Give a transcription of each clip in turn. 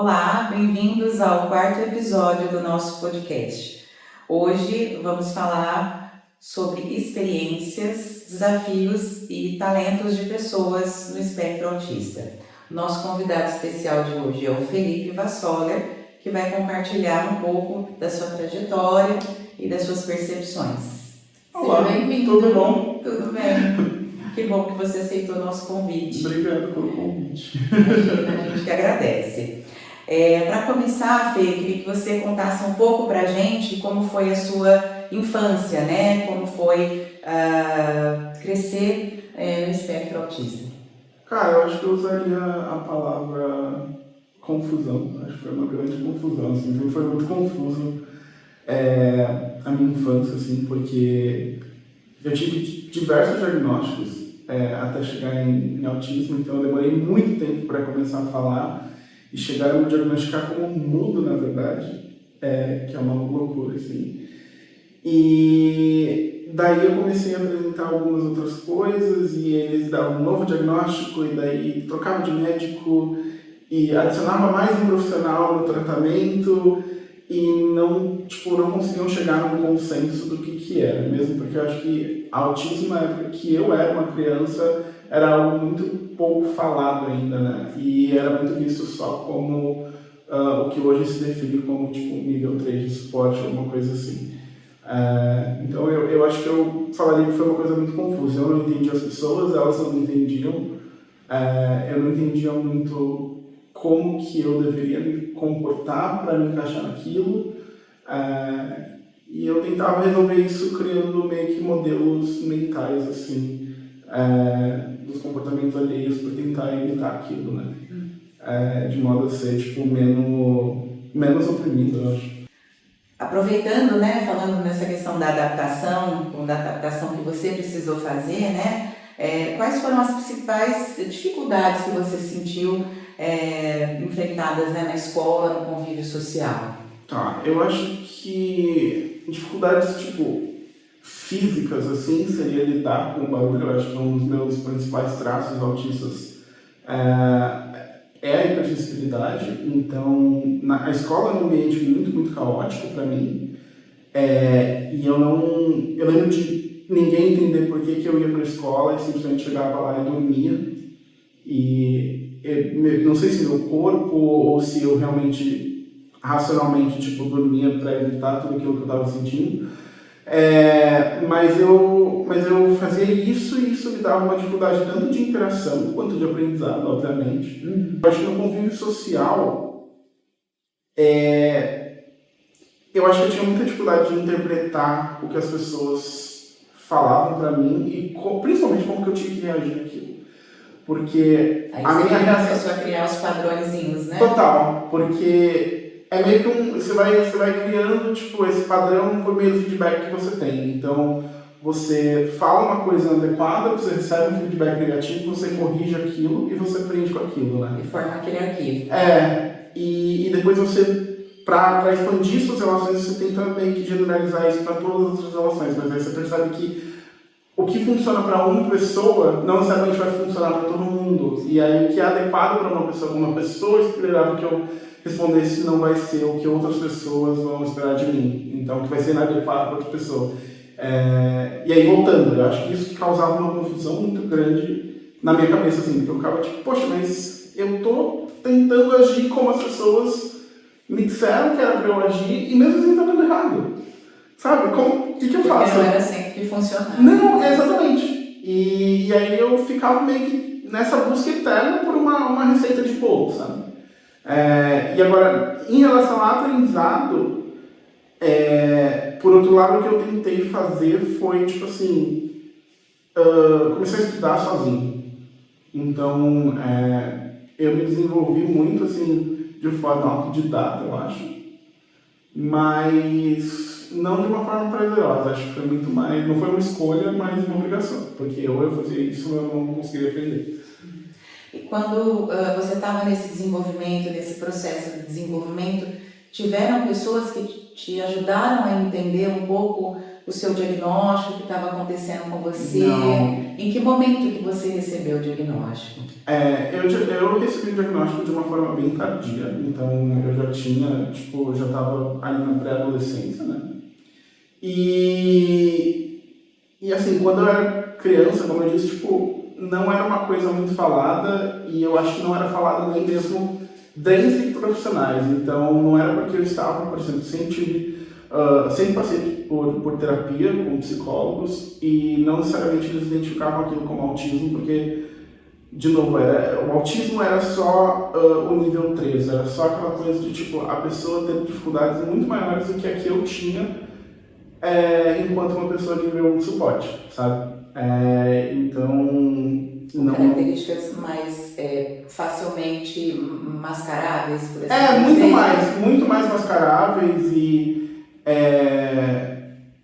Olá, bem-vindos ao quarto episódio do nosso podcast. Hoje vamos falar sobre experiências, desafios e talentos de pessoas no espectro autista. Nosso convidado especial de hoje é o Felipe Vassoler, que vai compartilhar um pouco da sua trajetória e das suas percepções. Olá, Seja bem-vindo. tudo bom? Tudo bem. Que bom que você aceitou o nosso convite. Obrigado pelo convite. Imagina, a gente que agradece. Para começar, Fê, queria que você contasse um pouco para a gente como foi a sua infância, né? Como foi crescer no espectro autista. Cara, eu acho que eu usaria a palavra confusão. Acho que foi uma grande confusão, assim. Foi muito confuso a minha infância, assim, porque eu tive diversos diagnósticos até chegar em autismo, então eu demorei muito tempo para começar a falar e chegaram a me diagnosticar como mudo, na verdade, que é uma loucura, assim. E daí eu comecei a apresentar algumas outras coisas e eles davam um novo diagnóstico e daí trocava de médico e adicionava mais um profissional no tratamento e não conseguiam chegar num consenso do que era, mesmo porque eu acho que autismo na época que eu era uma criança era algo muito pouco falado ainda, né? E era muito visto só como o que hoje se define como nível 3 de suporte, alguma coisa assim. Então eu acho que eu falaria que foi uma coisa muito confusa. Eu não entendia as pessoas, elas não me entendiam. Eu não entendia muito como que eu deveria me comportar para me encaixar naquilo. E eu tentava resolver isso criando meio que modelos mentais, assim, dos comportamentos alheios para tentar evitar aquilo, né? De modo a ser, menos oprimido, eu acho. Aproveitando, né, falando nessa questão da adaptação que você precisou fazer, né? Quais foram as principais dificuldades que você sentiu enfrentadas, né, na escola, no convívio social? Tá, eu acho que dificuldades, físicas, assim, seria lidar com o barulho. Eu acho que um dos meus principais traços autistas é a hipersensibilidade. Então, a escola é um ambiente muito, muito caótico para mim. E eu lembro de ninguém entender por que eu ia para a escola e simplesmente chegava lá e dormia. E não sei se meu corpo ou se eu realmente racionalmente dormia para evitar tudo aquilo que eu estava sentindo, mas eu fazia isso e isso me dava uma dificuldade tanto de interação quanto de aprendizado, obviamente. Eu acho que no convívio social eu acho que eu tinha muita dificuldade de interpretar o que as pessoas falavam para mim e principalmente como que eu tinha que reagir àquilo. Porque Aí a minha reação começou a criar os padrõezinhos, né? total, porque é meio que você vai criando esse padrão por meio do feedback que você tem. Então, você fala uma coisa inadequada, você recebe um feedback negativo, você corrige aquilo e você aprende com aquilo, né? E forma aquele arquivo. E depois você, para expandir suas relações, você tenta meio que generalizar isso para todas as outras relações, mas aí você percebe que o que funciona para uma pessoa não necessariamente vai funcionar para todo mundo. E aí o que é adequado para uma pessoa, como uma pessoa esperava que eu respondesse, não vai ser o que outras pessoas vão esperar de mim. Então, o que vai ser inadequado para outra pessoa. E aí, voltando, eu acho que isso causava uma confusão muito grande na minha cabeça, assim, porque eu ficava poxa, mas eu tô tentando agir como as pessoas me disseram que era para eu agir, e mesmo assim tá dando errado. Sabe? O que eu faço? Porque não era sempre que funcionava. Não, exatamente. E aí eu ficava meio que nessa busca eterna por uma receita de bolo, sabe? E agora, em relação ao aprendizado, por outro lado, o que eu tentei fazer foi, comecei a estudar sozinho. Então, eu me desenvolvi muito, assim, de forma autodidata, eu acho. Mas não de uma forma prazerosa, acho que foi muito mais, não foi uma escolha, mas uma obrigação, porque eu fazia isso, eu não conseguia aprender. E quando você estava nesse desenvolvimento, nesse processo de desenvolvimento, tiveram pessoas que te ajudaram a entender um pouco o seu diagnóstico, o que estava acontecendo com você? Não. Em que momento que você recebeu o diagnóstico? Eu recebi o diagnóstico de uma forma bem tardia, então eu já tinha, tipo, já estava ali na pré-adolescência, né? E assim, quando eu era criança, como eu disse, tipo, não era uma coisa muito falada e eu acho que não era falada nem mesmo dentre profissionais. Então, não era porque eu estava, por exemplo, sempre passei por terapia com psicólogos e não necessariamente eles identificavam aquilo como autismo, porque, de novo, o autismo era só o nível 3, era só aquela coisa de, tipo, a pessoa ter dificuldades muito maiores do que a que eu tinha enquanto uma pessoa de nível 1 de suporte, sabe? Então, não... Características mais facilmente mascaráveis, por assim dizer? Muito mais mascaráveis e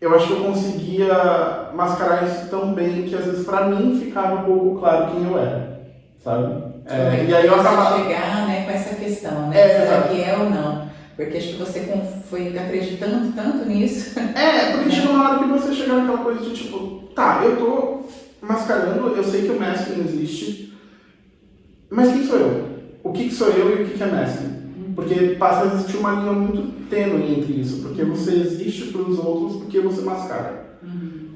eu acho que eu conseguia mascarar isso tão bem que às vezes pra mim ficava um pouco claro quem eu era, sabe? E aí eu acabava... chegar, né, com essa questão, né? Será que é ou não? Porque acho que você foi acreditando tanto nisso. Porque chega uma hora que você chega naquela coisa de tipo, tá, eu tô mascarando, eu sei que o masking existe, mas quem sou eu? O que sou eu e o que é masking? Porque passa a existir uma linha muito tênue entre isso, porque você existe para os outros porque você mascara.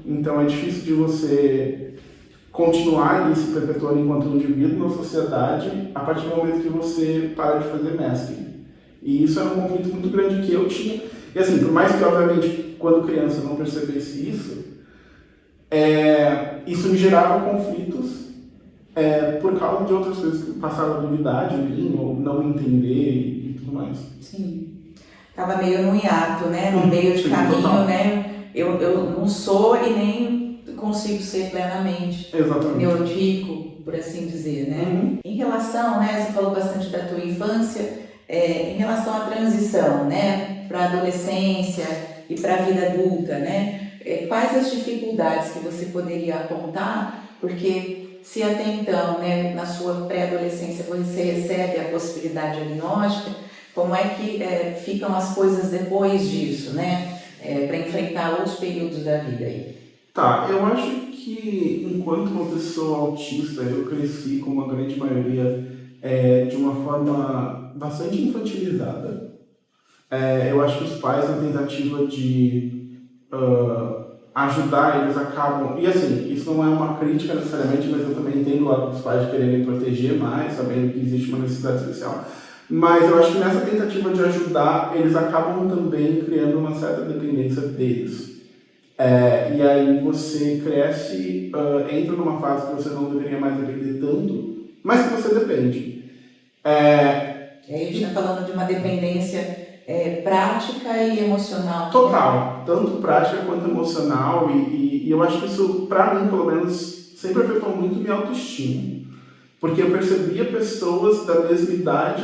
Então é difícil de você continuar ali se perpetuando enquanto indivíduo na sociedade a partir do momento que você para de fazer masking. E isso era um conflito muito grande que eu tinha. E assim, por mais que, obviamente, quando criança eu não percebesse isso, isso me gerava conflitos por causa de outras coisas que passaram a duvidar de mim, ou não me entender e tudo mais. Sim. Tava meio no hiato, né? No meio de caminho, total. Né? Eu não sou e nem consigo ser plenamente neurotípico, por assim dizer, né? Em relação, né? Você falou bastante da tua infância. Em relação à transição, né, para a adolescência e para a vida adulta, né, quais as dificuldades que você poderia apontar? Porque se até então, né, na sua pré-adolescência você recebe a possibilidade diagnóstica, como é que ficam as coisas depois disso, né, para enfrentar outros períodos da vida aí? Tá, eu acho que enquanto uma pessoa autista, eu cresci com uma grande maioria de uma forma bastante infantilizada. Eu acho que os pais, na tentativa de ajudar, eles acabam... E assim, isso não é uma crítica necessariamente, mas eu também entendo o lado dos pais quererem proteger mais, sabendo que existe uma necessidade especial. Mas eu acho que nessa tentativa de ajudar, eles acabam também criando uma certa dependência deles. E aí você cresce, entra numa fase que você não deveria mais depender tanto, mas que você depende. E aí a gente está falando de uma dependência prática e emocional. Total, né? Tanto prática quanto emocional, e eu acho que isso, pra mim, pelo menos, sempre afetou muito minha autoestima. Porque eu percebia pessoas da mesma idade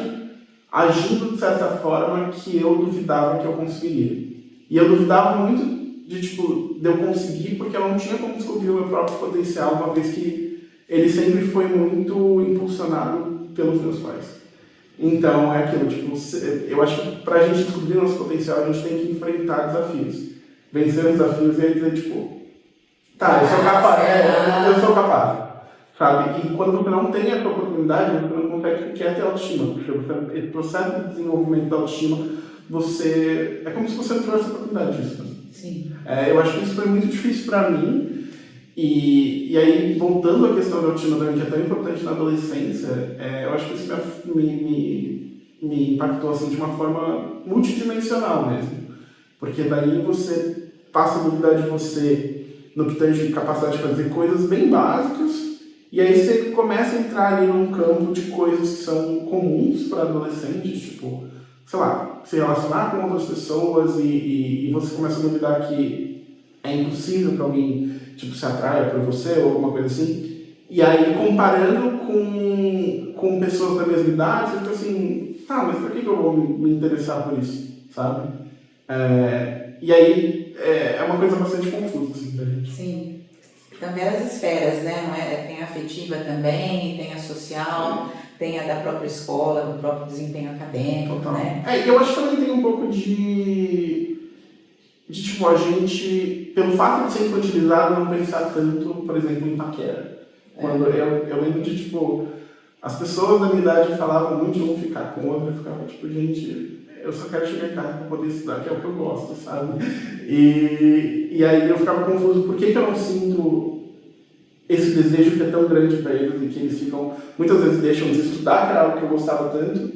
agindo de certa forma que eu duvidava que eu conseguiria. E eu duvidava muito de eu conseguir, porque eu não tinha como descobrir o meu próprio potencial, uma vez que ele sempre foi muito impulsionado pelos meus pais. Então, é aquilo, eu acho que pra gente descobrir nosso potencial, a gente tem que enfrentar desafios. Vencer os desafios e aí dizer, tá, eu sou capaz, eu sou capaz, sabe? E quando você não tem essa oportunidade, você não consegue ter autoestima, porque o processo de desenvolvimento da autoestima, é como se você não tivesse a oportunidade disso. Né? Sim. Eu acho que isso foi muito difícil pra mim. E aí, voltando à questão da autoestima também, que é tão importante na adolescência, eu acho que isso me impactou assim, de uma forma multidimensional mesmo. Porque daí você passa a duvidar de você no que tange capacidade de fazer coisas bem básicas, e aí você começa a entrar ali num campo de coisas que são comuns para adolescentes, tipo, sei lá, se relacionar com outras pessoas e você começa a duvidar que é impossível que alguém se atraia por você ou alguma coisa assim. E aí, comparando com pessoas da mesma idade, você fica assim, tá, mas por que eu vou me interessar por isso, sabe? E aí, é uma coisa bastante confusa, assim, pra gente. Sim. Tem várias esferas, né? Não é? Tem a afetiva também, tem a social, tem a da própria escola, do próprio desempenho acadêmico, Total. né? E eu acho que também tem um pouco de de tipo, a gente, pelo fato de ser infantilizado, não pensar tanto, por exemplo, em paquera. Quando eu lembro de, tipo, as pessoas da minha idade falavam muito de um ficar com o outro, eu ficava tipo, gente, eu só quero chegar em casa para poder estudar, que é o que eu gosto, sabe? E aí eu ficava confuso, por que eu não sinto esse desejo que é tão grande para eles e que eles ficam, muitas vezes deixam de estudar, que era algo que eu gostava tanto,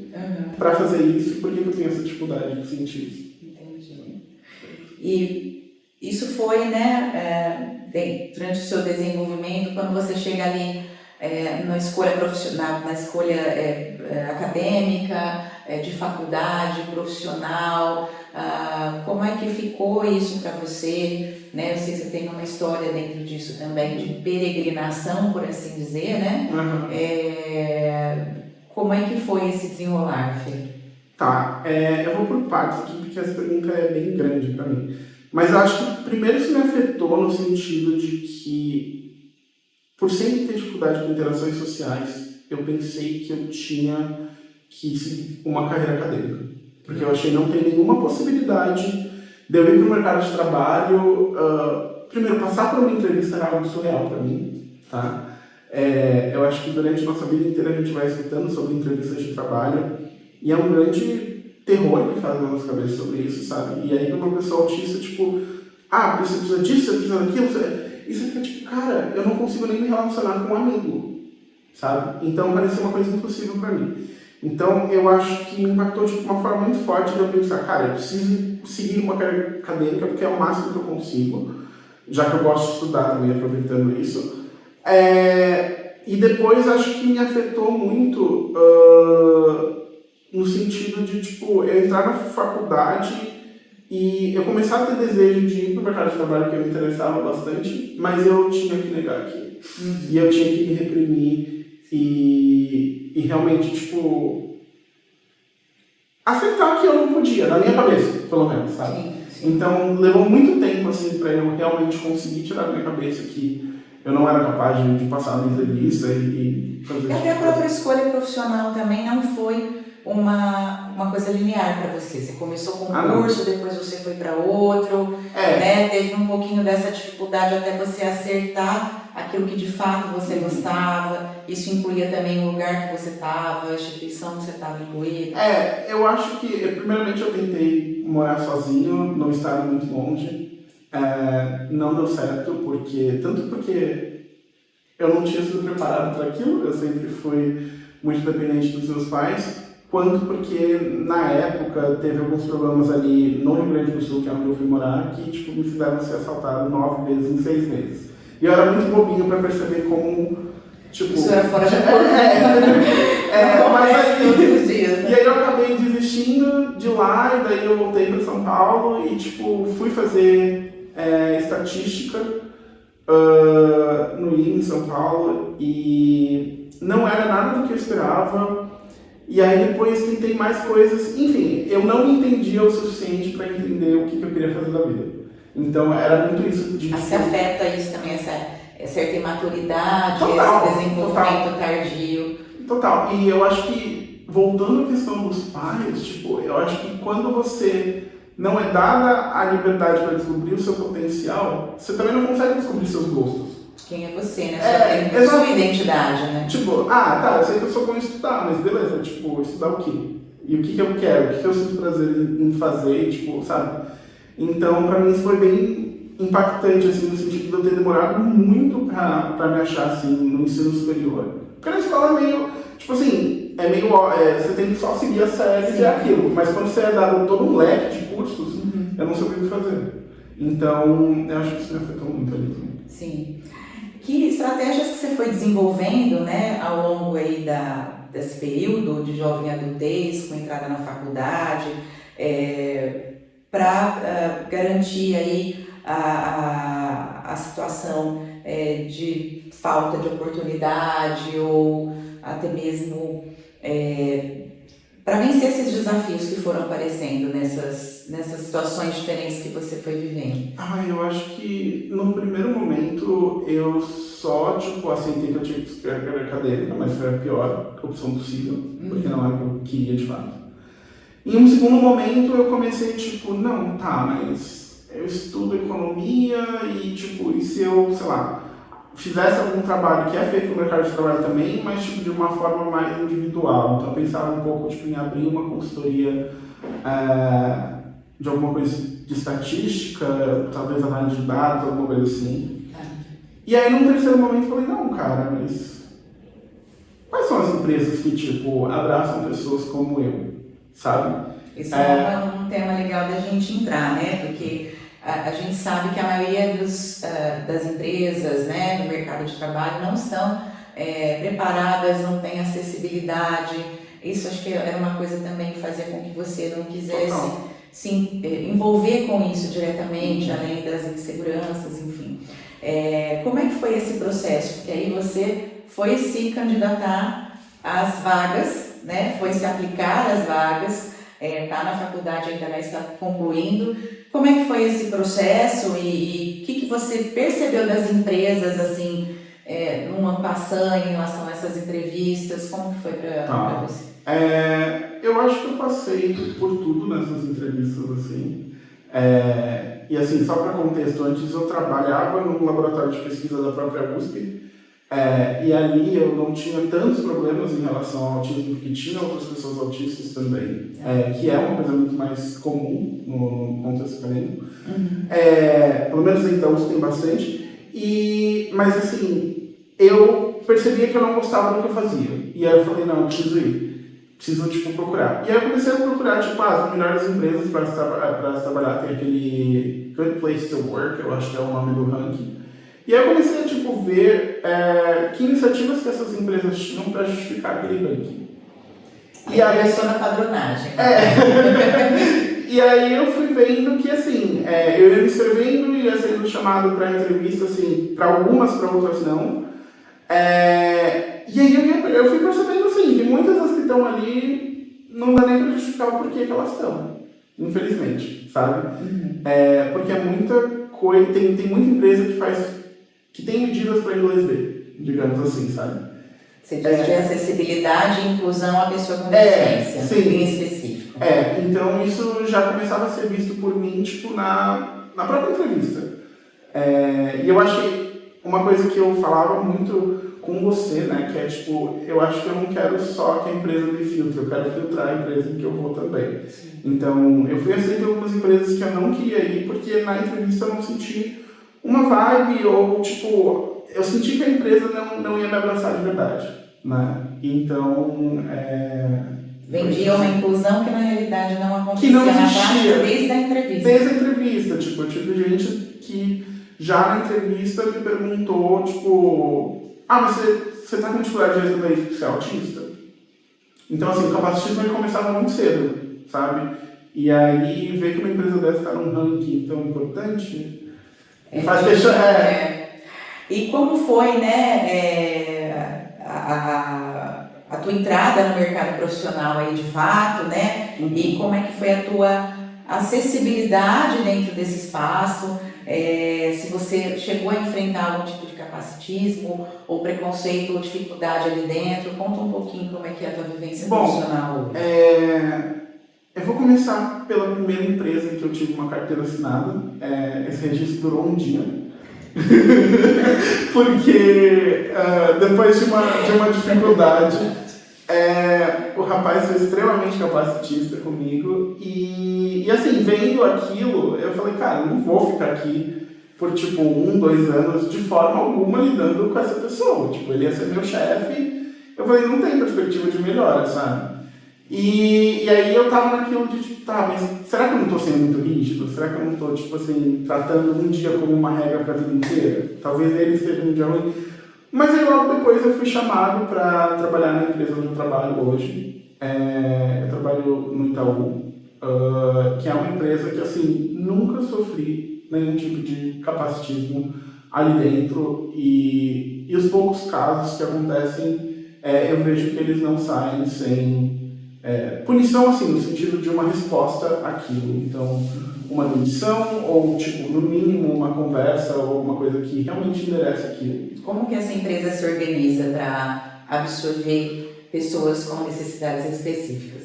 para fazer isso, por que eu tenho essa dificuldade de sentir isso? Entendi. E isso foi, né, durante o seu desenvolvimento, quando você chega ali na escolha profissional, na escolha acadêmica, de faculdade, profissional, como é que ficou isso para você? Né? Eu sei que você tem uma história dentro disso também, de peregrinação, por assim dizer, né? Como é que foi esse desenrolar, Fê? Tá, eu vou por partes aqui, porque essa pergunta é bem grande para mim. Mas eu acho que primeiro isso me afetou no sentido de que, por sempre ter dificuldade com interações sociais, eu pensei que eu tinha que seguir uma carreira acadêmica. Porque eu achei que não tem nenhuma possibilidade de eu ir para o mercado de trabalho. Primeiro, passar por uma entrevista era algo surreal para mim, tá? Eu acho que durante a nossa vida inteira a gente vai escutando sobre entrevistas de trabalho e é um grande terror que faz na nossa cabeça sobre isso, sabe? E aí, para uma pessoa autista, tipo, você precisa disso, você precisa daquilo, e você fica tipo, cara, eu não consigo nem me relacionar com um amigo, sabe? Então, parecia uma coisa impossível para mim. Então, eu acho que impactou de uma forma muito forte de eu pensar, cara, eu preciso seguir uma carreira acadêmica porque é o máximo que eu consigo, já que eu gosto de estudar também, aproveitando isso. E depois, acho que me afetou muito no sentido de, tipo, eu entrar na faculdade e eu começar a ter desejo de ir para o mercado de trabalho, que eu me interessava bastante, mas eu tinha que negar aquilo. E eu tinha que me reprimir e realmente, tipo, aceitar que eu não podia, na minha cabeça, pelo menos, sabe? Sim. Então, levou muito tempo, assim, para eu realmente conseguir tirar da minha cabeça que eu não era capaz de passar na entrevista e fazer isso. Até a própria escolha profissional também não foi uma coisa linear para você. Você começou com um curso, depois você foi para outro, né? Teve um pouquinho dessa dificuldade até você acertar aquilo que de fato você gostava. Isso incluía também o lugar que você estava, a instituição que você estava incluída. Eu acho que, primeiramente, eu tentei morar sozinho, num estado muito longe. Não deu certo, tanto porque eu não tinha sido preparado para aquilo, eu sempre fui muito dependente dos meus pais, quanto porque, na época, teve alguns problemas ali no Rio Grande do Sul, que é onde eu fui morar, que tipo, me fizeram ser assaltado 9 vezes em 6 meses. E eu era muito bobinho para perceber como, tipo... Isso era fora de mas aí, todos os dias, né? E aí eu acabei desistindo de lá, e daí eu voltei para São Paulo e, tipo, fui fazer estatística no INE, em São Paulo, e não era nada do que eu esperava. E aí depois tentei mais coisas, enfim, eu não me entendia o suficiente para entender o que eu queria fazer da vida. Então era muito isso de... Você afeta isso também, essa certa imaturidade, esse desenvolvimento tardio. Total, e eu acho que, voltando à questão dos pais, tipo, eu acho que quando você não é dada a liberdade para descobrir o seu potencial, você também não consegue descobrir seus gostos. Quem é você, né? Você tem sua identidade, né? Tipo, eu sei que eu sou bom em estudar, mas beleza, tipo, estudar o quê? E o que eu quero? O que eu sinto prazer em fazer, tipo, sabe? Então, pra mim isso foi bem impactante, assim, no sentido de eu ter demorado muito pra me achar, assim, no ensino superior. Porque na escola é meio, tipo assim, você tem que só seguir as séries e aquilo, mas quando você é dado todo um leque de cursos, eu não sabia o que fazer. Então, eu acho que isso me afetou muito ali também. Sim. Que estratégias que você foi desenvolvendo, né, ao longo aí desse período de jovem adultez, com entrada na faculdade, para garantir aí a situação de falta de oportunidade ou até mesmo para vencer esses desafios que foram aparecendo nessas situações diferentes que você foi vivendo? Eu acho que no primeiro momento eu só, tipo, aceitei que eu tinha que escolher a carreira acadêmica, mas foi a pior opção possível, porque não era o que eu queria de fato. Em um segundo momento eu comecei, tipo, não, tá, mas eu estudo economia e, tipo, e se eu, sei lá, fizesse algum trabalho que é feito no mercado de trabalho também, mas, tipo, de uma forma mais individual. Então, eu pensava um pouco, tipo, em abrir uma consultoria de alguma coisa de estatística, talvez análise de dados, alguma coisa assim. E aí, num terceiro momento, eu falei, não, cara, mas quais são as empresas que, tipo, abraçam pessoas como eu, sabe? Esse é um tema legal da gente entrar, né? Porque a gente sabe que a maioria das empresas, né, do mercado de trabalho não estão preparadas, não têm acessibilidade. Isso acho que era uma coisa também que fazia com que você não quisesse se envolver com isso diretamente, além das inseguranças, enfim. Como é que foi esse processo? Porque aí você foi se candidatar às vagas, né? Foi se aplicar às vagas, está na faculdade ainda, mas está concluindo. Como é que foi esse processo e o que você percebeu das empresas, assim, numa passagem em relação a essas entrevistas? Como que foi para você? Eu acho que eu passei por tudo nessas entrevistas, assim. E assim, só para contexto, antes eu trabalhava num laboratório de pesquisa da própria USP, e ali eu não tinha tantos problemas em relação ao autismo, porque tinha outras pessoas autistas também, que é uma coisa muito mais comum no contexto acadêmico. Pelo menos então USP tem bastante. Mas assim, eu percebia que eu não gostava do que eu fazia. E aí eu falei, não, eu preciso ir. Preciso, tipo, procurar. E aí eu comecei a procurar, tipo, as melhores empresas para trabalhar. Tem aquele Good Place to Work, eu acho que é o nome do ranking. E aí eu comecei a, tipo, ver que iniciativas que essas empresas tinham para justificar aquele ranking. E aí começou na padronagem. E aí eu fui vendo que, assim, eu ia me inscrevendo e ia sendo chamado para entrevista, assim, para algumas, para outras não. E aí eu fui percebendo, assim, que muitas das que estão ali não dá nem para justificar o porquê que elas estão, infelizmente, sabe? Porque é muita coisa, tem muita empresa que tem medidas para inglês B, digamos assim, sabe? Você diz de acessibilidade e inclusão à pessoa com deficiência, em específico. Então isso já começava a ser visto por mim, tipo, na própria entrevista. E eu acho que uma coisa que eu falava muito com você, né, que é tipo, eu acho que eu não quero só que a empresa me filtre, eu quero filtrar a empresa em que eu vou também. Sim. Então, eu fui aceito em algumas empresas que eu não queria ir, porque na entrevista eu não senti uma vibe, ou tipo, eu senti que a empresa não ia me abraçar de verdade, né? Então, vendia uma inclusão que na realidade não acontecia, que não existia, na prática desde a entrevista. Desde a entrevista, tipo, eu tive gente que já na entrevista me perguntou, tipo, mas você tá com dificuldade de resolver isso porque você é autista? Então, assim, o capacitismo ele começava muito cedo, sabe? E aí, ver que uma empresa dessa está num ranking tão importante, faz questionar. E como foi, né, a tua entrada no mercado profissional aí de fato, né? E como é que foi a tua acessibilidade dentro desse espaço? Se você chegou a enfrentar algum tipo de capacitismo ou preconceito ou dificuldade ali dentro, conta um pouquinho como é que é a tua vivência profissional hoje. Eu vou começar pela primeira empresa em que eu tive uma carteira assinada. Esse registro durou um dia. Porque depois de uma dificuldade, o rapaz foi extremamente capacitista comigo e assim, vendo aquilo, eu falei, cara, eu não vou ficar aqui por tipo 1, 2 anos de forma alguma lidando com essa pessoa, tipo, ele ia ser meu chefe, eu falei, não tem perspectiva de melhora, sabe? E aí eu tava naquilo de tipo, mas será que eu não tô sendo muito rígido? Será que eu não tô, tipo assim, tratando um dia como uma regra pra vida inteira? Talvez ele esteja um dia ruim. Mas aí logo depois eu fui chamado para trabalhar na empresa onde eu trabalho hoje. Eu trabalho no Itaú, que é uma empresa que, assim, nunca sofri nenhum tipo de capacitismo ali dentro. E os poucos casos que acontecem, eu vejo que eles não saem sem punição, assim, no sentido de uma resposta àquilo. Então, uma demissão ou, tipo, no mínimo, uma conversa ou alguma coisa que realmente enderece aquilo. Como que essa empresa se organiza para absorver pessoas com necessidades específicas?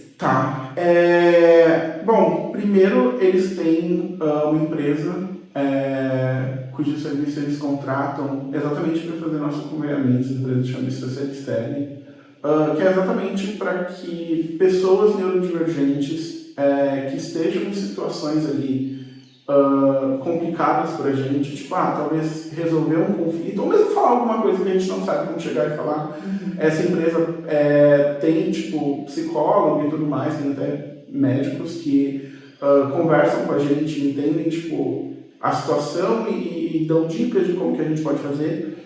Bom, primeiro Primeiro, eles têm uma empresa cujo serviço eles contratam exatamente para fazer nosso acompanhamento. Essa empresa chama Especialistele, que é exatamente para que pessoas neurodivergentes que estejam em situações ali complicadas para a gente, tipo, talvez resolver um conflito, ou mesmo falar alguma coisa que a gente não sabe como chegar e falar. Essa empresa tem, tipo, psicólogo e tudo mais, tem até médicos que conversam com a gente, entendem, tipo, a situação e dão dicas de como que a gente pode fazer.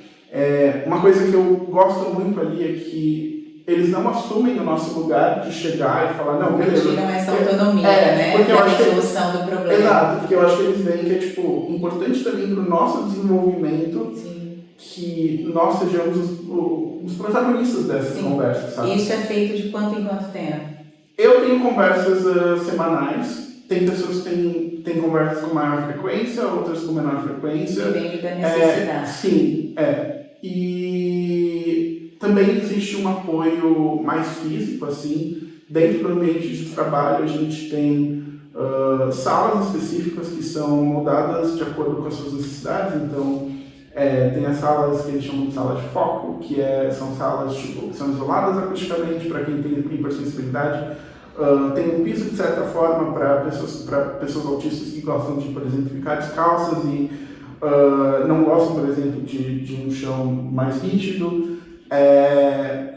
Uma coisa que eu gosto muito ali é que eles não assumem o nosso lugar de chegar e falar, não, beleza. Tiram essa autonomia, né? Porque eu acho que solução do problema. Exato, porque eu acho que eles veem que é, tipo, importante também para o nosso desenvolvimento. Sim. Que nós sejamos os protagonistas dessas conversas, sabe? E isso é feito de quanto em quanto tempo? Eu tenho conversas semanais. Tem pessoas que têm conversas com maior frequência, outras com menor frequência. Depende da necessidade. Sim. E também existe um apoio mais físico, assim. Dentro do ambiente de trabalho, a gente tem salas específicas que são moldadas de acordo com as suas necessidades. Então, tem as salas que eles chamam de salas de foco, que são salas tipo, que são isoladas acusticamente para quem tem hipersensibilidade. Tem um piso, de certa forma, para pessoas autistas que gostam de, por exemplo, ficar descalças e não gostam, por exemplo, de um chão mais rígido.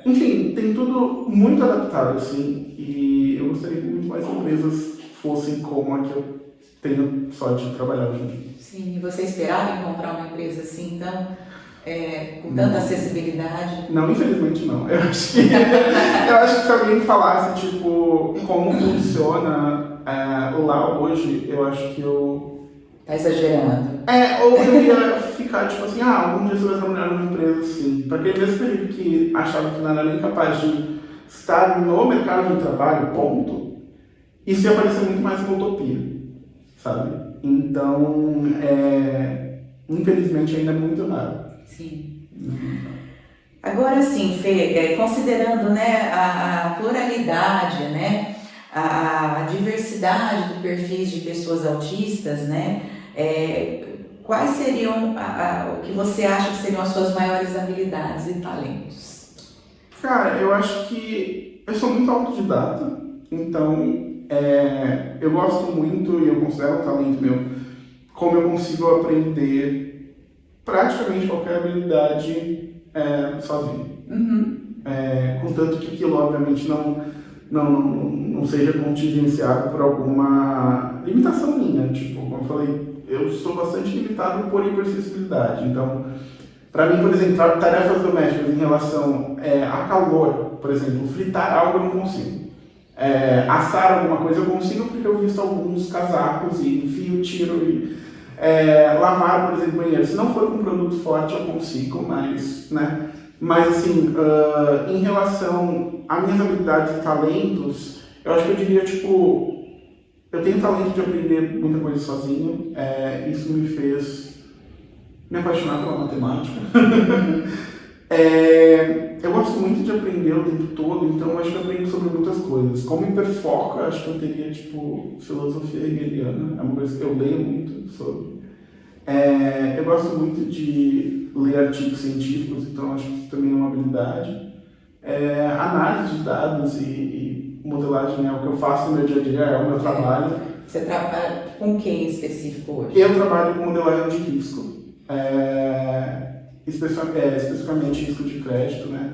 Enfim, tem tudo muito adaptado, assim, e eu gostaria que muito mais empresas fossem como a que eu tenho sorte de trabalhar hoje em dia. Sim, e você esperava encontrar uma empresa assim, então, com tanta acessibilidade? Não, infelizmente não. Eu acho que se alguém falasse, tipo, como funciona lá hoje, eu acho que eu... Tá exagerando. Ou eu ia ficar, tipo assim, algum dia você vai trabalhar numa empresa assim. Para aquele mesmo período que achava que não era nem capaz de estar no mercado de trabalho, ponto, isso ia parecer muito mais uma utopia, sabe? Então, infelizmente, ainda é muito raro. Sim. Agora sim, Fê, considerando, né, a pluralidade, né, a diversidade do perfis de pessoas autistas, né, quais seriam o que você acha que seriam as suas maiores habilidades e talentos? Cara, eu acho que eu sou muito autodidata, então eu gosto muito e eu considero um talento meu como eu consigo aprender praticamente qualquer habilidade sozinho. Contanto que aquilo, obviamente, não seja contingenciado por alguma limitação minha. Tipo, como eu falei, eu sou bastante limitado por hipersensibilidade. Então, para mim, por exemplo, tarefas domésticas em relação a calor, por exemplo, fritar algo eu não consigo. Assar alguma coisa eu consigo porque eu visto alguns casacos e enfio, tiro e... lavar, por exemplo, banheiro. Se não for com produto forte, eu consigo, mas assim, em relação a minhas habilidades e talentos, eu acho que eu diria, tipo, eu tenho talento de aprender muita coisa sozinho. Isso me fez me apaixonar pela matemática. Eu gosto muito de aprender o tempo todo, então eu acho que eu aprendo sobre muitas coisas. Como hiperfoco, eu acho que eu teria, tipo, filosofia hegeliana, é uma coisa que eu leio muito sobre. Eu gosto muito de ler artigos científicos, então acho que isso também é uma habilidade. Análise de dados e modelagem é o que eu faço no meu dia a dia, é o meu trabalho. Você trabalha com quem em específico hoje? Eu trabalho com modelagem de risco, especificamente risco de crédito, né?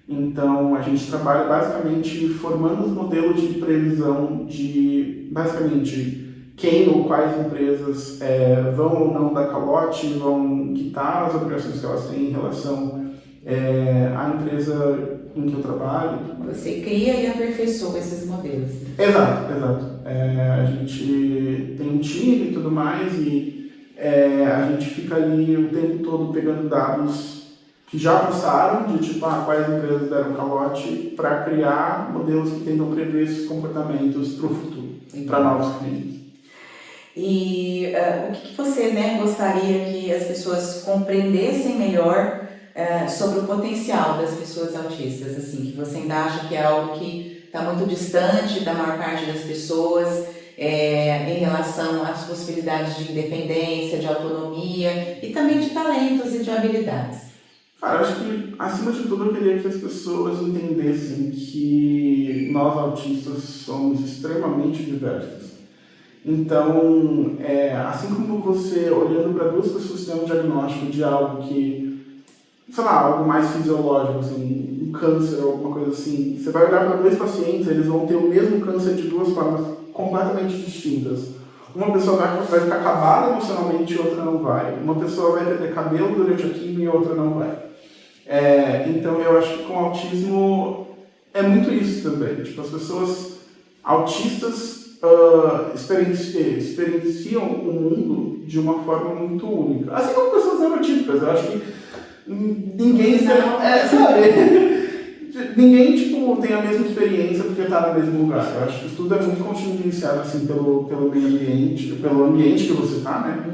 Então a gente trabalha basicamente formando os modelos de previsão de, basicamente, quem ou quais empresas vão ou não dar calote, vão quitar as obrigações que elas têm em relação à empresa em que eu trabalho. Você cria e aperfeiçoa esses modelos. Exato. A gente tem um time e tudo mais e a gente fica ali o tempo todo pegando dados que já passaram, de tipo, quais empresas deram calote, para criar modelos que tentam prever esses comportamentos para o futuro, para novos clientes. E o que você gostaria que as pessoas compreendessem melhor sobre o potencial das pessoas autistas, assim, que você ainda acha que é algo que está muito distante da maior parte das pessoas, em relação às possibilidades de independência, de autonomia e também de talentos e de habilidades? Cara, eu acho que, acima de tudo, eu queria que as pessoas entendessem que nós autistas somos extremamente diversos. Então, assim como você, olhando para duas pessoas que têm um diagnóstico de algo que, sei lá, algo mais fisiológico, assim, um câncer ou alguma coisa assim, você vai olhar para dois pacientes, eles vão ter o mesmo câncer de duas formas completamente distintas. Uma pessoa vai ficar acabada emocionalmente e outra não vai. Uma pessoa vai perder cabelo durante a quimio e outra não vai. Então, eu acho que com autismo é muito isso também. Tipo, as pessoas autistas experienciam o mundo de uma forma muito única. Assim como pessoas neurotípicas. Eu acho que ninguém ninguém tipo, tem a mesma experiência porque está no mesmo lugar. Eu acho que tudo é muito contingenciado assim, pelo meio ambiente, pelo ambiente que você está, né?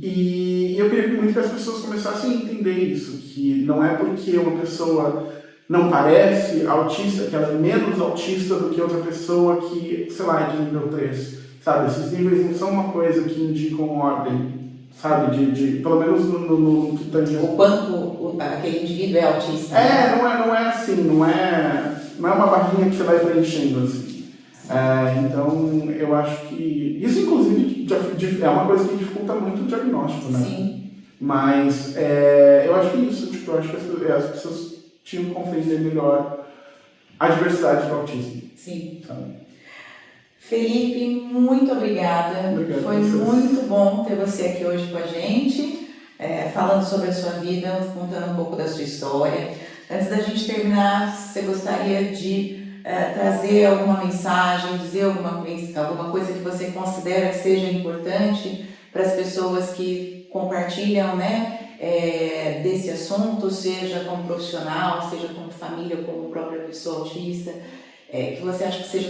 E eu queria muito que as pessoas começassem a entender isso, que não é porque uma pessoa não parece autista, que ela é menos autista do que outra pessoa que, sei lá, é de nível 3, sabe? Esses níveis não são uma coisa que indicam ordem, sabe? Pelo menos no que tange... O quanto aquele indivíduo é autista. Não é assim, não é uma barrinha que você vai preenchendo, assim. Então, eu acho que... Isso, inclusive, é uma coisa que dificulta muito o diagnóstico, né? Sim. Mas eu acho que isso, tipo, eu acho que as pessoas tinham que compreender melhor a diversidade do autismo. Sim. Sabe? Felipe, muito obrigada. Obrigado. Foi muito bom ter você aqui hoje com a gente, falando sobre a sua vida, contando um pouco da sua história. Antes da gente terminar, você gostaria de trazer alguma mensagem, dizer alguma coisa que você considera que seja importante para as pessoas que compartilham, né, desse assunto, seja como profissional, seja como família, como própria pessoa autista, que você acha que seja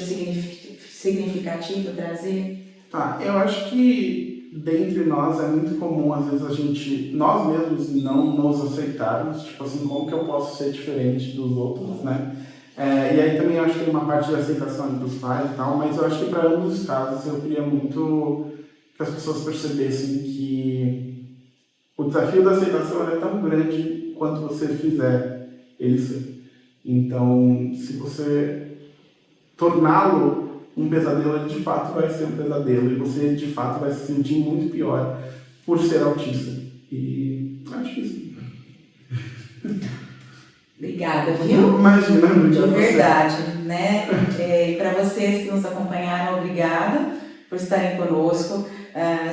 significativo trazer? Tá, eu acho que dentre nós é muito comum, às vezes, nós mesmos não nos aceitarmos, tipo assim, como que eu posso ser diferente dos outros, né? E aí também eu acho que tem uma parte de aceitação dos pais e tal, mas eu acho que para ambos os casos eu queria muito que as pessoas percebessem que o desafio da aceitação é tão grande quanto você fizer ele ser. Então, se você torná-lo um pesadelo, ele de fato vai ser um pesadelo e você de fato vai se sentir muito pior por ser autista. E acho que isso. Obrigada, viu? Imagina, de verdade, né? E para vocês que nos acompanharam, obrigada por estarem conosco.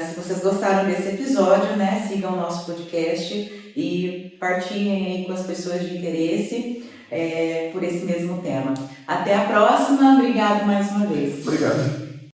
Se vocês gostaram desse episódio, né, sigam o nosso podcast e partilhem aí com as pessoas de interesse por esse mesmo tema. Até a próxima, obrigado mais uma vez. Obrigado.